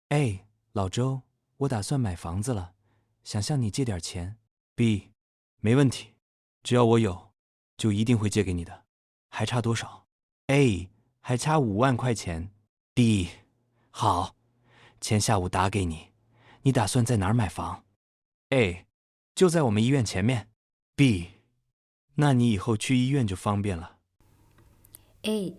哎，老周，我打算买房子了，想向你借点钱。B，没问题，只要我有，就一定会借给你的。还差多少？A，还差5万块钱。B，好，钱下午打给你。你打算在哪儿买房？A，就在我们医院前面。B，那你以后去医院就方便了。A.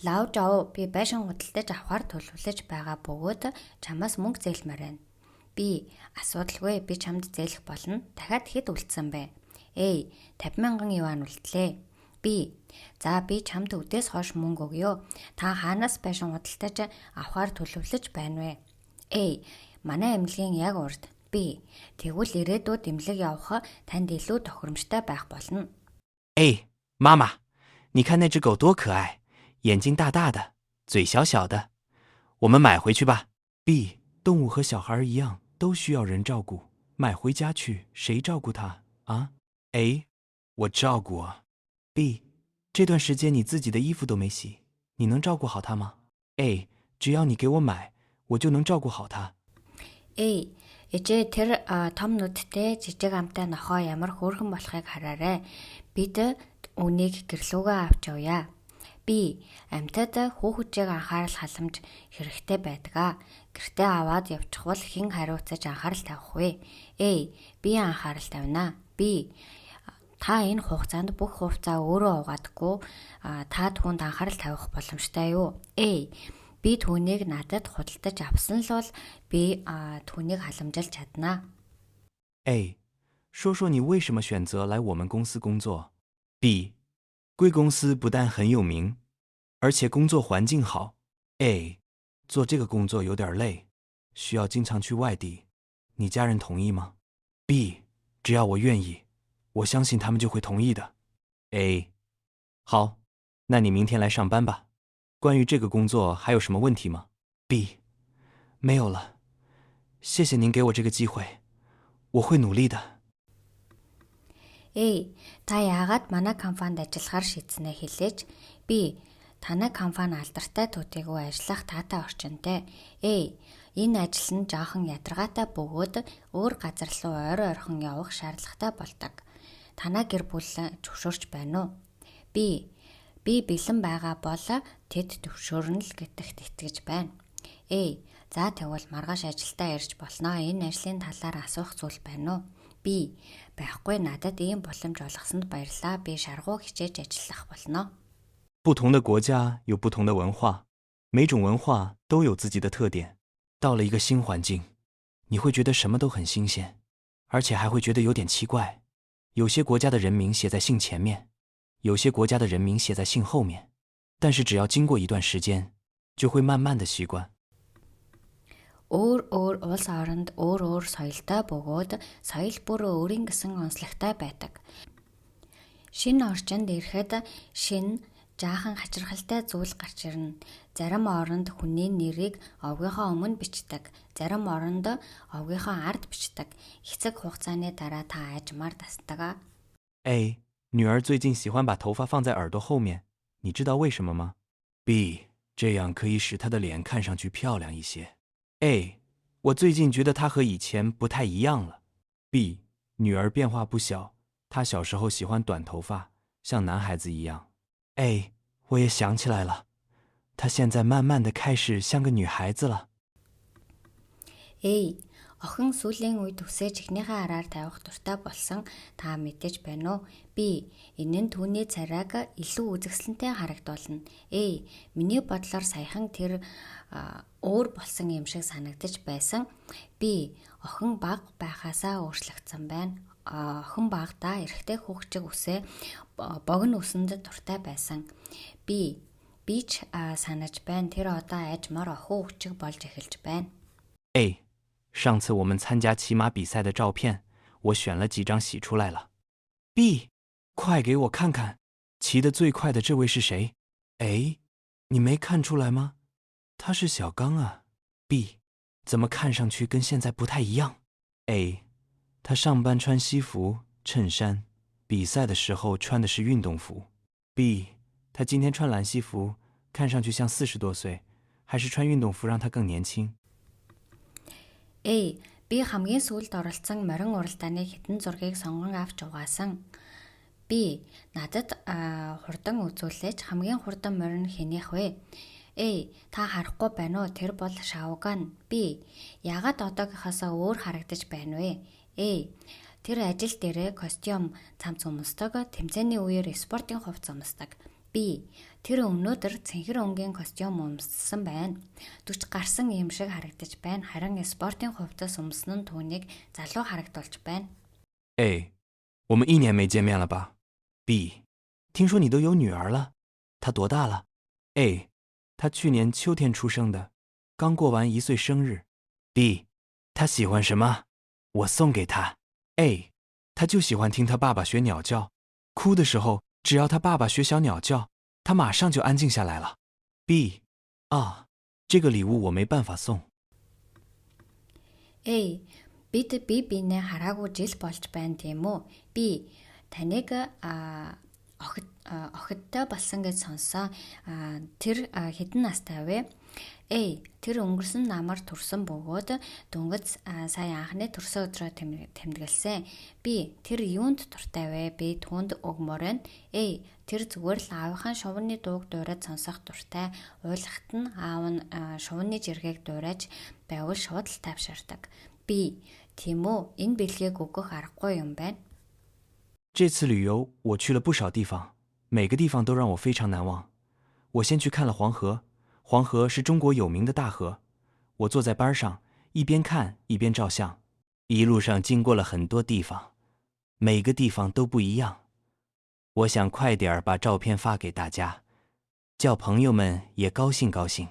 Лав жав би байшин худалдаж авахар төлөвлөж байгаа бөгөөд чамаас мөнгө зээлмээр байна. B. Асуудалгүй би чамд зээлэх болно. Дахиад хэд үлдсэн бэ? A. 50,000 юан үлдлээ. B. За би чамд өдөөс хойш мөнгө өгье. Та хаанаас байшин худалдаж авахар төлөвлөж байна вэ? A. Манай эмнэлгийн яг урд. B. Тэгвэл ирээдүйд эмнэлэг явах танд илүү тохиромжтой байх болно. A，妈妈，你看那只狗多可爱，眼睛大大的，嘴小小的，我们买回去吧。B，动物和小孩一样，都需要人照顾，买回家去，谁照顾它啊？A，我照顾啊。B，这段时间你自己的衣服都没洗，你能照顾好它吗？A，只要你给我买，我就能照顾好它。A. Ээжээ тэр том нүдтэй жижиг амтай нохоо ямар хөөрхөн болохыг хараарай. Бид үнийг гэрлүүгээ авч явъя. B. Амьтад хүүхэдийг анхаарал халамж хэрэгтэй байдаг. Гэртээ аваад явчихвал хэн хариуцаж анхаарал тавих вэ? A. Би анхаарал тавина. B. Та энэ хугацаанд бүх хувцаа өөрөө угаадаггүй. Та түүнд анхаарал тавих боломжтой юу? A. Би түүнийг надад худалдаж авсан л бол би түүнийг халамжилж чадна. A，说说你为什么选择来我们公司工作？B，贵公司不但很有名，而且工作环境好。A，做这个工作有点累，需要经常去外地，你家人同意吗？B，只要我愿意，我相信他们就会同意的。A，好，那你明天来上班吧。关于这个工作还有什么问题吗 ？B，没有了，谢谢您给我这个机会，我会努力的。A. Та яагаад манай компанид ажиллахаар шийдсэнээ хэлээч. B. Танай компани алдартай төдийгүй ажиллах таатай орчинтэй. A. Энэ ажил нь жоохон ядаргаатай бөгөөд өөр газар руу ойрхон явах шаардлагатай болдог. Танай гэр бүл зөвшөөрч байна уу? B. Би бэлэн байгаа бол тэд төвшөөрнө л гэдэгт итгэж байна. A. За тэгвэл маргааш ажилдаа ирж болно. Энэ ажлын талаар асуух зүйл байна уу? B. Байхгүй надад ийм боломж олгосонд баярлалаа. Би шаргуу хичээж ажиллах болно. 不同的国家有不同的文化，每种文化都有自己的特点。到了一个新环境，你会觉得什么都很新鲜，而且还会觉得有点奇怪。有些国家的人名写在姓前面。有些国家的人名写在姓后面，但是只要经过一段时间，就会慢慢的习惯。 Өөр улс оронд өөр соёлтой бөгөөд соёл бүр өөрийн гэсэн онцлогтой байдаг. Шинэ орчинд ирэхэд шинэ жаахан хачирхалтай зүйл гарч ирнэ. Зарим оронд хүний нэрийг овгийнхоо өмнө бичдэг, зарим оронд овгийнхоо ард бичдэг. Хэцэг хугацааны дараа та айжмаар тасдаг. A，女儿最近喜欢把头发放在耳朵后面，你知道为什么吗 ？B，这样可以使她的脸看上去漂亮一些。A，我最近觉得她和以前不太一样了。B，女儿变化不小，她小时候喜欢短头发，像男孩子一样。A，我也想起来了，她现在慢慢的开始像个女孩子了。A. Охин сүүлийн үед үсэж ихнийхээ араар тавих дуртай болсон та мэдээж байна уу? B. Энэ нь түүний царайг илүү үзэсгэлэнтэй харагдуулна. A. Миний бодлоор саяхан тэр өөр болсон юм шиг санагдаж байсан. B. Охин бага байхаасаа өөрчлөгдсөн байна. Охин багадаа эрэгтэй хүүхчиг үсээ богино үсэнд дуртай байсан. B. Би ч санаж байна. Тэр одоо айжмаар охин хүүхчиг болж эхэлж байна. A，上次我们参加骑马比赛的照片，我选了几张洗出来了。B，快给我看看，骑得最快的这位是谁？哎，你没看出来吗？他是小刚啊。B，怎么看上去跟现在不太一样 ？A，他上班穿西服、衬衫，比赛的时候穿的是运动服。B，他今天穿蓝西服，看上去像40多岁，还是穿运动服让他更年轻。A. Би хамгийн сүүлд оролцсон морин уралдааны хэдэн зургийг сонгон авч угаасан. B. Надад хурдан үзүүлээч хамгийн хурдан морин хэнийх вэ? A. Та харахгүй байна уу? Тэр бол Шаоган. B. Яагаад одоогийнхоосоо өөр харагдаж байна вэ? A. Тэр ажил дээрээ костюм цамц өмсдөг, тэмцээний үеэр спортын хувцас өмсдөг. B. Тэр өнөөдөр цэнхэр өнгийн костюм өмссөн байна. 40 гарсан юм шиг харагдаж байна. Харин спортын хувцас өмсөн нь түүнийг залуу харагдуулж байна. A. 我们1年没见面了吧？ B. 听说你都有女儿了，她多大了？ A. 她去年秋天出生的，刚过完1岁生日。 B. 她喜欢什么？我送给她。 A. 她就喜欢听她爸爸学鸟叫，哭的时候只要她爸爸学小鸟叫，她马上就安静下来了。 B. 啊，这个礼物我没办法送。 A. Бид бие биенээ хараагүй жил болж байна тийм үү? B. Таныг охидтой болсон гэж сонссон. Тэр хэдэн настай вэ? A. Тэр өнгөрсөн намар төрсөн бөгөөд дөнгөж сая анхны төрсөн өдрөө тэмдэглэсэн. B. Тэр юунд дуртай вэ? B. Түүнд өгмөр байна. A. Тэр зүгээр л аавынхаа шувууны дууг дуурайж сонсох дуртай. Уйлахт нь аав нь шувууны жиргэг дуурайж байвал шууд л тайвширдаг. B. Тийм үү? Энэ бэлгийг өгөх аргагүй юм байна. 这次旅游我去了不少地方，每个地方都让我非常难忘。我先去看了黄河，黄河是中国有名的大河。我坐在班上，一边看一边照相，一路上经过了很多地方，每个地方都不一样。我想快点把照片发给大家，叫朋友们也高兴高兴。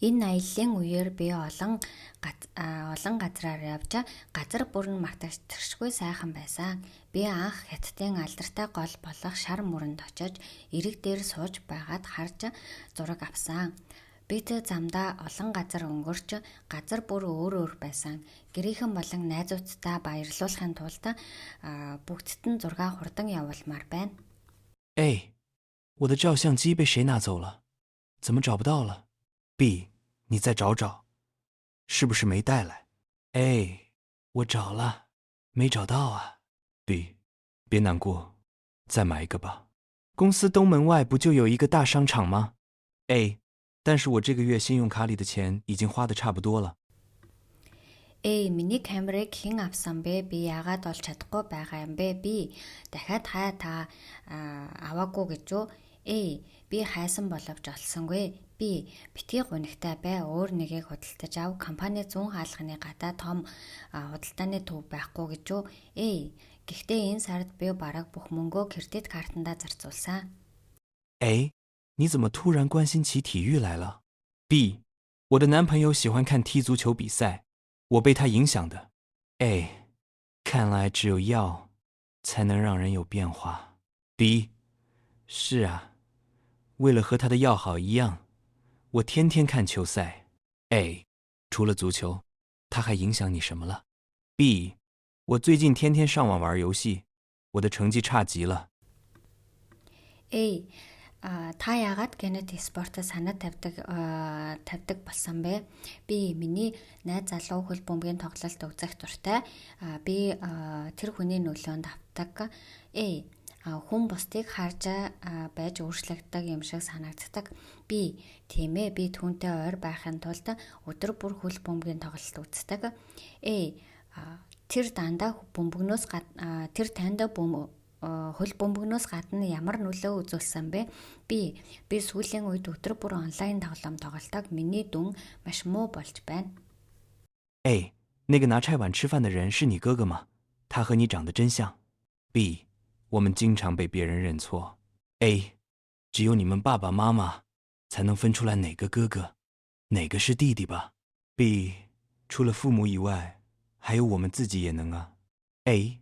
Энэ аяллаа үеэр би олон газраар явж газар бүр нь мартагшгүй сайхан байсан. Би анх Хятадын алдартай гол болох шар мөрөнд очиж эрэг дээр сууж байгаад харж зураг авсан. Бид замдаа олон газар өнгөрч газар бүр өөр байсан. Гэрийнхэн болон найзуудтай баярлуулахын тулд бүгдд нь зураг хурдан явуулмаар байна. A. 我的照相机被谁拿走了？怎么找不到了？ B. 你再找找，是不是没带来？ A. 我找了，没找到啊。 B. 别难过，再买一个吧。公司东门外不就有一个大商场吗？ A. 但是我这个月信用卡里的钱已经花得差不多了。 A. Миний камерыг хэн авсан бэ? Би яагаад олж чадахгүй байгаа юм бэ? B. Дахиад та аваагүй гэж үү? A. Би хайсан боловч олсонгүй. B. Битгий гунигтай бай. Өөр нэгийг худалдаж ав. Компани зүүн хаалганы гадаа том худалдааны төв байхгүй гэж үү? A. Гэхдээ энэ сард би бараг бүх мөнгөө кредит картандаа зарцуулсан. A. 你怎么突然关心起体育来了？ B. 我的男朋友喜欢看踢足球比赛，我被他影响的。 A. 看来只有药才能让人有变化。 B. 是啊，为了和他的药好一样，我天天看球赛。 A. 除了足球，他还影响你什么了？ B. 我最近天天上网玩游戏，我的成绩差极了。 A. Та яагаад генет спортод санаа тавьдаг болсон бэ? Би миний найз залуу хөл бөмбөгийн тоглолт үзэх дуртай. Би тэр хүний нөлөөнд автдаг. A. Хүн бусдыг харж байж өөрчлөгдөг юм шиг санагддаг. B. Тийм ээ, би түүнтэй ойр байхын тулд өдөр бүр хөл бөмбөгийн тоглолт үздэг. A. Тэр дандаа бөмбөгнөөс танд хөл бөмбөгнөөс гадна ямар нөлөө үзүүлсэн бэ? Би сүүлийн үед өдөр бүр онлайн тоглоом тоглодог. Миний дүн маш муу болж байна. A. 那个拿菜碗吃饭的人是你哥哥吗？他和你长得真像。 B. 我们经常被别人认错。 A. 只有你们爸爸妈妈才能分出来哪个哥哥，哪个是弟弟吧。 B. 除了父母以外，还有我们自己也能啊。 A.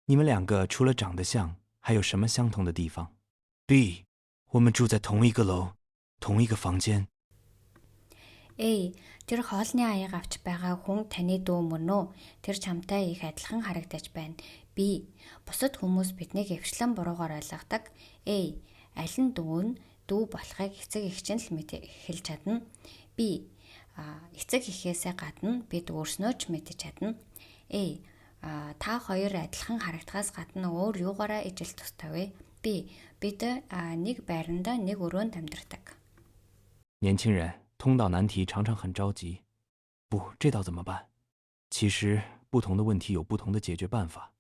你们两个除了长得像，还有什么相同的地方？ B. 我们住在同一个楼，同一个房间。 A. Тэр хоолны аяг авч байгаа хүн таны дүү мөн үү? Тэр чамтай их адилхан харагдаж байна. B. Бусад хүмүүс биднийг эвчлэн буруугаар ойлгодог. A. Аль нь дүү болохыг эцэг эгч нь л хэлж чадна. B. эцэг эхээсээ гадна бид өөрснөө ч мэдэж чадна. Та хоёр адилхан харагдахаас гадна өөр юугаараа ижил тустай вэ? B. Бид нэг байранда нэг өрөөнд амьдардаг. 年轻人通道难题常常很着急，不，这道怎么办？其实不同的问题有不同的解决办法，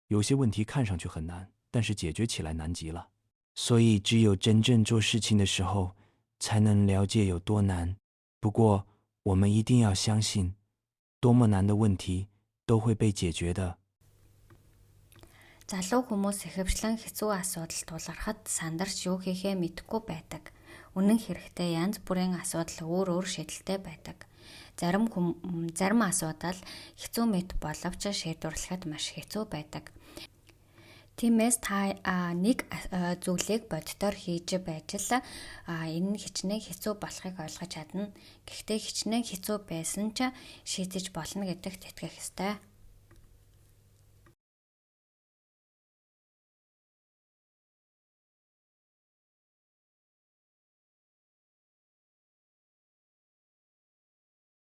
有些问题看上去很难，但是解决起来难极了。所以只有真正做事情的时候，才能了解有多难。不过我们一定要相信，多么难的问题都会被解决的。 Залуу хүмүүс ихэвчлэн хэцүү асуудал тулгархад сандарч юу хийхээ мэдэхгүй байдаг. Үнэн хэрэгтээ янз бүрийн асуудал өөр шийдэлтэй байдаг. Зарим асуудал хэцүү мэт боловч шийдвэрлэхэд маш хэцүү байдаг. Тиймээс та нэг зүйлийг боддоор хийж байж л энэ нь хичнээн хэцүү болохыг ойлгож чадна. Гэхдээ хичнээн хэцүү байсан ч шийдэж болно гэдэгт итгэх ёстой.